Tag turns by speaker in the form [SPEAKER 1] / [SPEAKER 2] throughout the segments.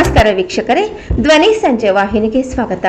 [SPEAKER 1] ನಮಸ್ಕಾರ ವೀಕ್ಷಕರೇ, ಧ್ವನಿ ಸಂಜೆ ವಾಹಿನಿಗೆ ಸ್ವಾಗತ.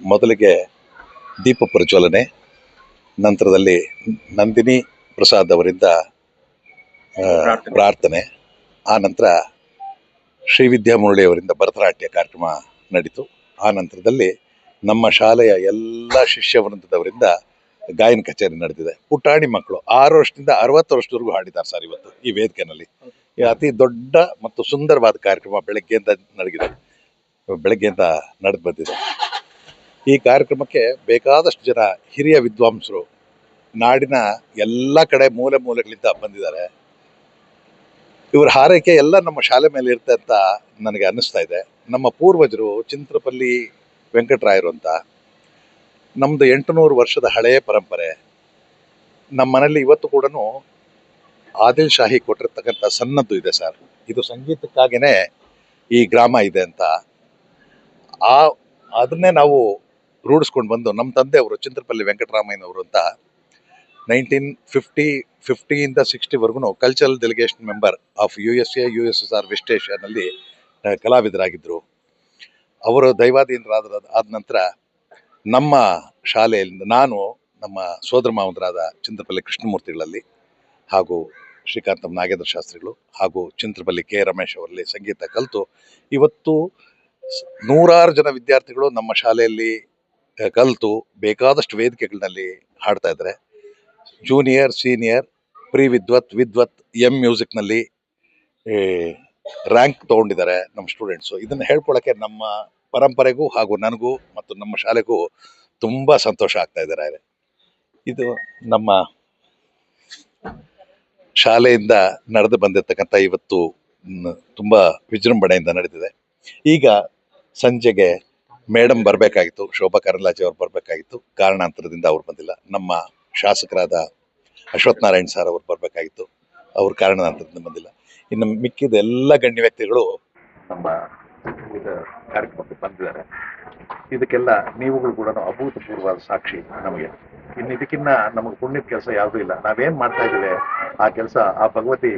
[SPEAKER 2] ಮೊದಲಿಗೆ ದೀಪ ಪ್ರಜ್ವಲನೆ, ನಂತರದಲ್ಲಿ ನಂದಿನಿ ಪ್ರಸಾದ್ ಅವರಿಂದ ಪ್ರಾರ್ಥನೆ, ಆ ನಂತರ ಶ್ರೀ ವಿದ್ಯಾಮುರಳಿ ಅವರಿಂದ ಭರತನಾಟ್ಯ ಕಾರ್ಯಕ್ರಮ ನಡೀತು. ಆ ನಂತರದಲ್ಲಿ ನಮ್ಮ ಶಾಲೆಯ ಎಲ್ಲ ಶಿಷ್ಯವೃಂದದವರಿಂದ ಗಾಯನ ಕಚೇರಿ ನಡೆದಿದೆ. ಪುಟಾಣಿ ಮಕ್ಕಳು 6 ವರ್ಷದಿಂದ 60 ವರ್ಷದವರೆಗೂ ಹಾಡಿದ್ದಾರೆ ಸರ್. ಇವತ್ತು ಈ ವೇದಿಕೆಯಲ್ಲಿ ಅತಿ ದೊಡ್ಡ ಮತ್ತು ಸುಂದರವಾದ ಕಾರ್ಯಕ್ರಮ ಬೆಳಗ್ಗೆಯಿಂದ ನಡೆದು ಬಂದಿದೆ. ಈ ಕಾರ್ಯಕ್ರಮಕ್ಕೆ ಬೇಕಾದಷ್ಟು ಜನ ಹಿರಿಯ ವಿದ್ವಾಂಸರು ನಾಡಿನ ಎಲ್ಲ ಕಡೆ ಮೂಲೆ ಮೂಲೆಗಳಿಂದ ಬಂದಿದ್ದಾರೆ. ಇವರ ಹಾರೈಕೆ ಎಲ್ಲ ನಮ್ಮ ಶಾಲೆ ಮೇಲೆ ಇರುತ್ತೆ ಅಂತ ನನಗೆ ಅನ್ನಿಸ್ತಾ ಇದೆ. ನಮ್ಮ ಪೂರ್ವಜರು ಚಿಂತ್ರಪಲ್ಲಿ ವೆಂಕಟರಾಯರು ಅಂತ, ನಮ್ಮದು 800 ವರ್ಷದ ಹಳೆಯ ಪರಂಪರೆ. ನಮ್ಮ ಮನೇಲಿ ಇವತ್ತು ಕೂಡ ಆದಿಲ್ ಶಾಹಿ ಕೊಟ್ಟಿರ್ತಕ್ಕಂಥ ಸನ್ನದ್ದು ಇದೆ ಸರ್. ಇದು ಸಂಗೀತಕ್ಕಾಗಿಯೇ ಈ ಗ್ರಾಮ ಇದೆ ಅಂತ. ಅದನ್ನೇ ನಾವು ರೂಢಿಸ್ಕೊಂಡು ಬಂದು, ನಮ್ಮ ತಂದೆಯವರು ಚಿಂತ್ರಪಲ್ಲಿ ವೆಂಕಟರಾಮಯ್ಯನವರು ಅಂತ 1950 ಇಂದ 60ವರೆಗೂ cultural delegation member of USSR west ಏಷ್ಯಾನಲ್ಲಿ ಕಲಾವಿದರಾಗಿದ್ದರು. ಅವರು ದೈವಾಧೀನರಾದ ನಂತರ ನಮ್ಮ ಶಾಲೆಯಲ್ಲಿ ನಾನು, ನಮ್ಮ ಸೋದರ ಮಾವಂದರಾದ ಚಿಂತ್ರಪಲ್ಲಿ ಕೃಷ್ಣಮೂರ್ತಿಗಳಲ್ಲಿ ಹಾಗೂ ಶ್ರೀಕಾಂತ ನಾಗೇಂದ್ರ ಶಾಸ್ತ್ರಿಗಳು ಹಾಗೂ ಚಿಂತ್ರಪಲ್ಲಿ ಕೆ ರಮೇಶ್ ಅವರಲ್ಲಿ ಸಂಗೀತ ಕಲಿತು ಇವತ್ತು 100 ಜನ ವಿದ್ಯಾರ್ಥಿಗಳು ನಮ್ಮ ಶಾಲೆಯಲ್ಲಿ ಕಲಿತು ಬೇಕಾದಷ್ಟು ವೇದಿಕೆಗಳಲ್ಲಿ ಹಾಡ್ತಾ ಇದ್ದಾರೆ. ಜೂನಿಯರ್, ಸೀನಿಯರ್, ಪ್ರೀ ವಿದ್ವತ್ ಮ್ಯೂಸಿಕ್ನಲ್ಲಿ ರ್ಯಾಂಕ್ ತೊಗೊಂಡಿದ್ದಾರೆ ನಮ್ಮ ಸ್ಟೂಡೆಂಟ್ಸು. ಇದನ್ನು ಹೇಳ್ಕೊಳ್ಳೋಕ್ಕೆ ನಮ್ಮ ಪರಂಪರೆಗೂ ಹಾಗೂ ನನಗೂ ಮತ್ತು ನಮ್ಮ ಶಾಲೆಗೂ ತುಂಬ ಸಂತೋಷ ಆಗ್ತಾ ಇದ್ದಾರೆ. ಇದು ನಮ್ಮ ಶಾಲೆಯಿಂದ ನಡೆದು ಬಂದಿರತಕ್ಕಂಥ ಇವತ್ತು ತುಂಬ ವಿಜೃಂಭಣೆಯಿಂದ ನಡೆದಿದೆ. ಈಗ ಸಂಜೆಗೆ ಮೇಡಮ್ ಬರಬೇಕಾಗಿತ್ತು, ಶೋಭಾ ಕರಂದ್ಲಾಜೆ ಅವ್ರು ಬರಬೇಕಾಗಿತ್ತು. ಕಾರಣಾಂತರದಿಂದ ಅವ್ರು ಬಂದಿಲ್ಲ. ನಮ್ಮ ಶಾಸಕರಾದ ಅಶ್ವಥ್ ನಾರಾಯಣ್ ಸರ್ ಅವ್ರು ಬರಬೇಕಾಗಿತ್ತು, ಅವ್ರ ಕಾರಣಾಂತರದಿಂದ ಬಂದಿಲ್ಲ. ಇನ್ನು ಮಿಕ್ಕಿದ ಎಲ್ಲ ಗಣ್ಯ ವ್ಯಕ್ತಿಗಳು ನಮ್ಮ ಕಾರ್ಯಕ್ರಮಕ್ಕೆ ಬಂದಿದ್ದಾರೆ. ಇದಕ್ಕೆಲ್ಲ ನೀವುಗಳು ಕೂಡ ಅಭೂತಪೂರ್ವವಾದ ಸಾಕ್ಷಿ ನಮಗೆ. ಇನ್ನು ಇದಕ್ಕಿನ್ನ ನಮಗೆ ಪುಣ್ಯದ ಕೆಲಸ ಯಾವುದೂ ಇಲ್ಲ. ನಾವೇನ್ ಮಾಡ್ತಾ ಇದ್ದೇವೆ ಆ ಕೆಲಸ ಆ ಭಗವತಿ